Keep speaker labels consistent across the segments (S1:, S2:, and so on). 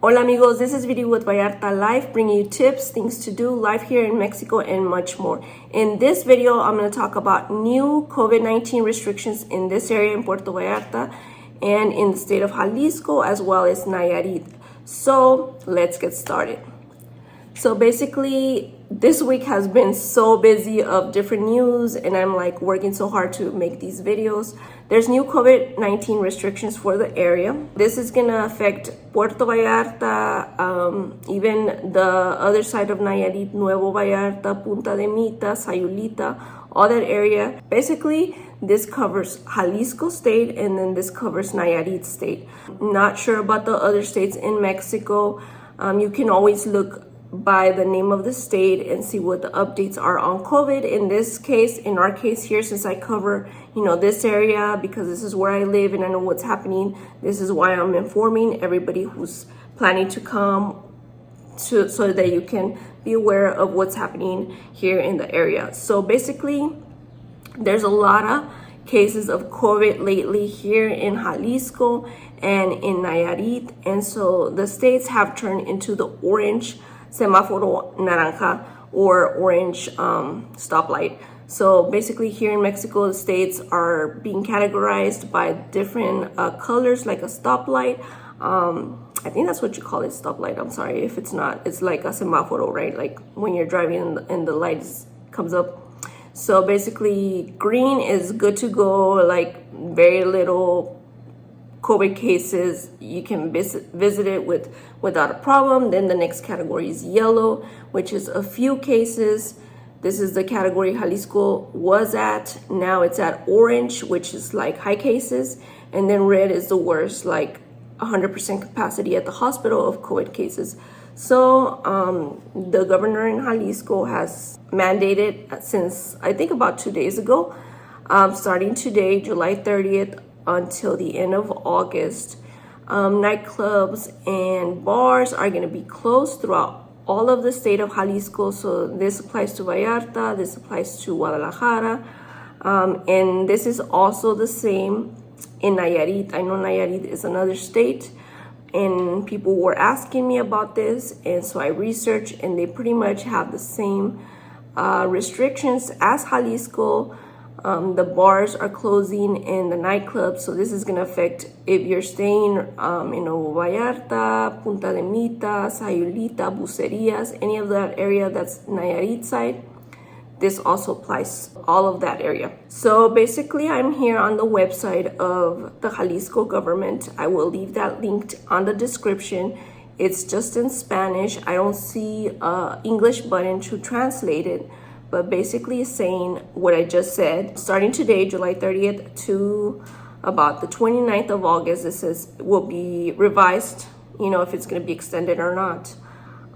S1: Hola amigos, this is Video with Vallarta Life, bringing you tips, things to do, life here in Mexico, and much more. In this video, I'm going to talk about new COVID-19 restrictions in this area in Puerto Vallarta and in the state of Jalisco, as well as Nayarit. So let's get started. So basically, this week has been so busy of different news, and I'm like working so hard to make these videos. There's new COVID-19 restrictions for the area. This is gonna affect Puerto Vallarta, even the other side of Nayarit, Nuevo Vallarta, Punta de Mita, Sayulita, all that area. Basically, this covers Jalisco state, and then this covers Nayarit state. Not sure about the other states in Mexico. You can always look by the name of the state and see what the updates are on COVID. In this case, in our case here, since I cover, this area because this is where I live and I know what's happening, this is why I'm informing everybody who's planning to come so that you can be aware of what's happening here in the area. So basically, there's a lot of cases of COVID lately here in Jalisco and in Nayarit, and so the states have turned into the orange semáforo naranja or orange stoplight. So basically here in Mexico, the states are being categorized by different colors, like a stoplight. I think that's what you call it, stoplight. I'm sorry if it's not. It's like a semáforo, right? Like when you're driving and the light comes up. So basically green is good to go, like very little COVID cases, you can visit it without a problem. Then the next category is yellow, which is a few cases. This is the category Jalisco was at. Now it's at orange, which is like high cases. And then red is the worst, like 100% capacity at the hospital of COVID cases. So the governor in Jalisco has mandated since I think about 2 days ago, starting today, July 30th, until the end of August, nightclubs and bars are going to be closed throughout all of the state of Jalisco. So this applies to Vallarta, this applies to Guadalajara, and this is also the same in Nayarit. I know Nayarit is another state, and people were asking me about this, and so I researched, and they pretty much have the same restrictions as Jalisco. The bars are closing and the nightclubs, so this is going to affect if you're staying in Nuevo Vallarta, Punta de Mita, Sayulita, Bucerias, any of that area that's Nayarit side. This also applies all of that area. So basically, I'm here on the website of the Jalisco government. I will leave that linked on the description. It's just in Spanish. I don't see an English button to translate it. But basically saying what I just said. Starting today, July 30th to about the 29th of August, this will be revised, if it's going to be extended or not.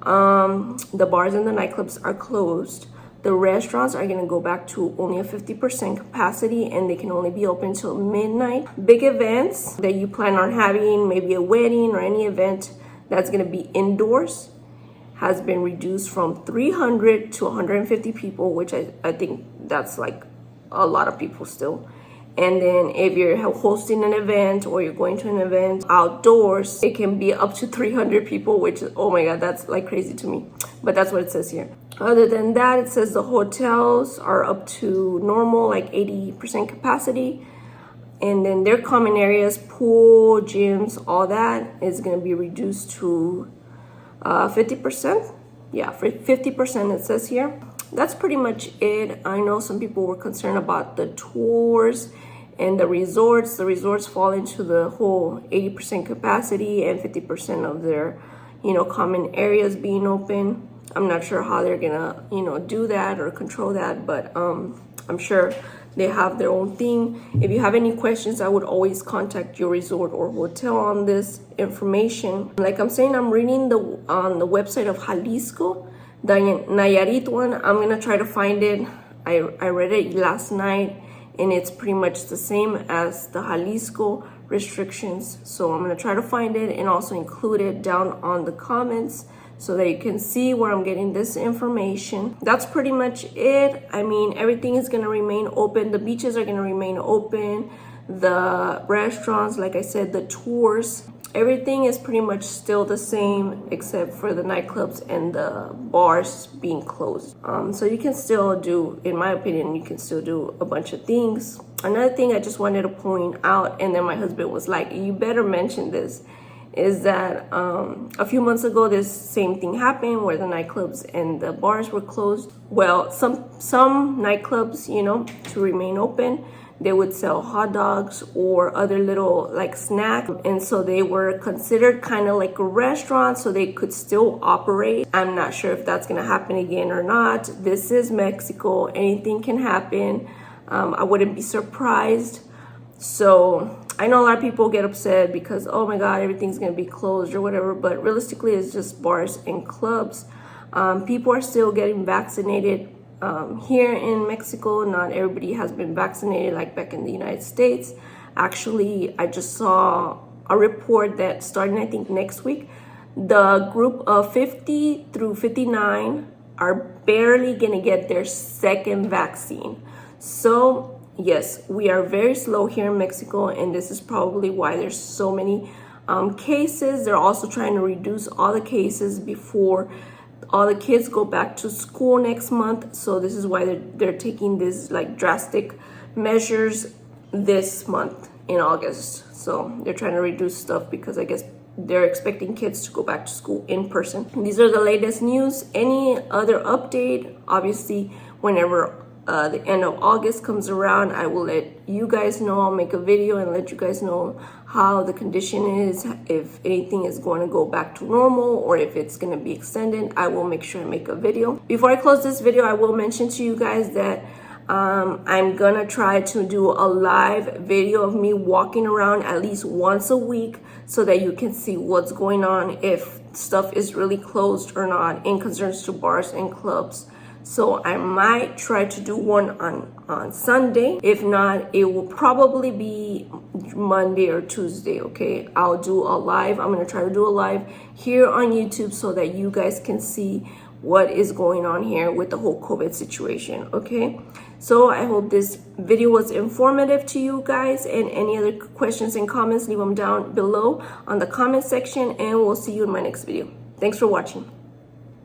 S1: The bars and the nightclubs are closed. The restaurants are going to go back to only a 50% capacity, and they can only be open till midnight. Big events that you plan on having, maybe a wedding or any event that's going to be indoors, has been reduced from 300 to 150 people, which I think that's like a lot of people still. And then if you're hosting an event or you're going to an event outdoors, it can be up to 300 people, which is, oh my God, that's like crazy to me. But that's what it says here. Other than that, it says the hotels are up to normal, like 80% capacity. And then their common areas, pool, gyms, all that is going to be reduced to 50%. Yeah, for 50% it says here. That's pretty much it. I know some people were concerned about the tours and the resorts. The resorts fall into the whole 80% capacity and 50% of their, common areas being open. I'm not sure how they're gonna, do that or control that, but I'm sure they have their own thing. If you have any questions, I would always contact your resort or hotel on this information. Like I'm saying, I'm reading on the website of Jalisco, the Nayarit one. I'm gonna try to find it. I read it last night, and it's pretty much the same as the Jalisco restrictions. So I'm gonna try to find it and also include it down on the comments so that you can see where I'm getting this information. That's pretty much it. I mean, everything is gonna remain open. The beaches are gonna remain open. The restaurants, like I said, the tours, everything is pretty much still the same except for the nightclubs and the bars being closed. So you can still do, in my opinion, you can still do a bunch of things. Another thing I just wanted to point out, and then my husband was like, you better mention this, is that a few months ago this same thing happened where the nightclubs and the bars were closed. Well, some nightclubs, you know, to remain open, they would sell hot dogs or other little like snacks, and so they were considered kind of like a restaurant, so they could still operate. I'm not sure if that's gonna happen again or not. This is Mexico, anything can happen. I wouldn't be surprised. So I know a lot of people get upset because, oh my God, everything's gonna be closed or whatever, but realistically it's just bars and clubs. People are still getting vaccinated here in Mexico. Not everybody has been vaccinated like back in the United States. Actually, I just saw a report that starting, I think, next week, the group of 50 through 59 are barely gonna get their second vaccine. So yes, we are very slow here in Mexico, and this is probably why there's so many cases. They're also trying to reduce all the cases before all the kids go back to school next month. So this is why they're taking these like drastic measures this month in August. So they're trying to reduce stuff because I guess they're expecting kids to go back to school in person. These are the latest news. Any other update, obviously, whenever the end of August comes around, I will let you guys know. I'll make a video and let you guys know how the condition is, if anything is going to go back to normal or if it's going to be extended. I will make sure I make a video. Before I close this video, I will mention to you guys that I'm gonna try to do a live video of me walking around at least once a week so that you can see what's going on, if stuff is really closed or not in concerns to bars and clubs. So I might try to do one on Sunday. If not, it will probably be Monday or Tuesday, okay? I'll do a live. I'm gonna try to do a live here on YouTube so that you guys can see what is going on here with the whole COVID situation, okay? So I hope this video was informative to you guys, and any other questions and comments, leave them down below on the comment section, and we'll see you in my next video. Thanks for watching.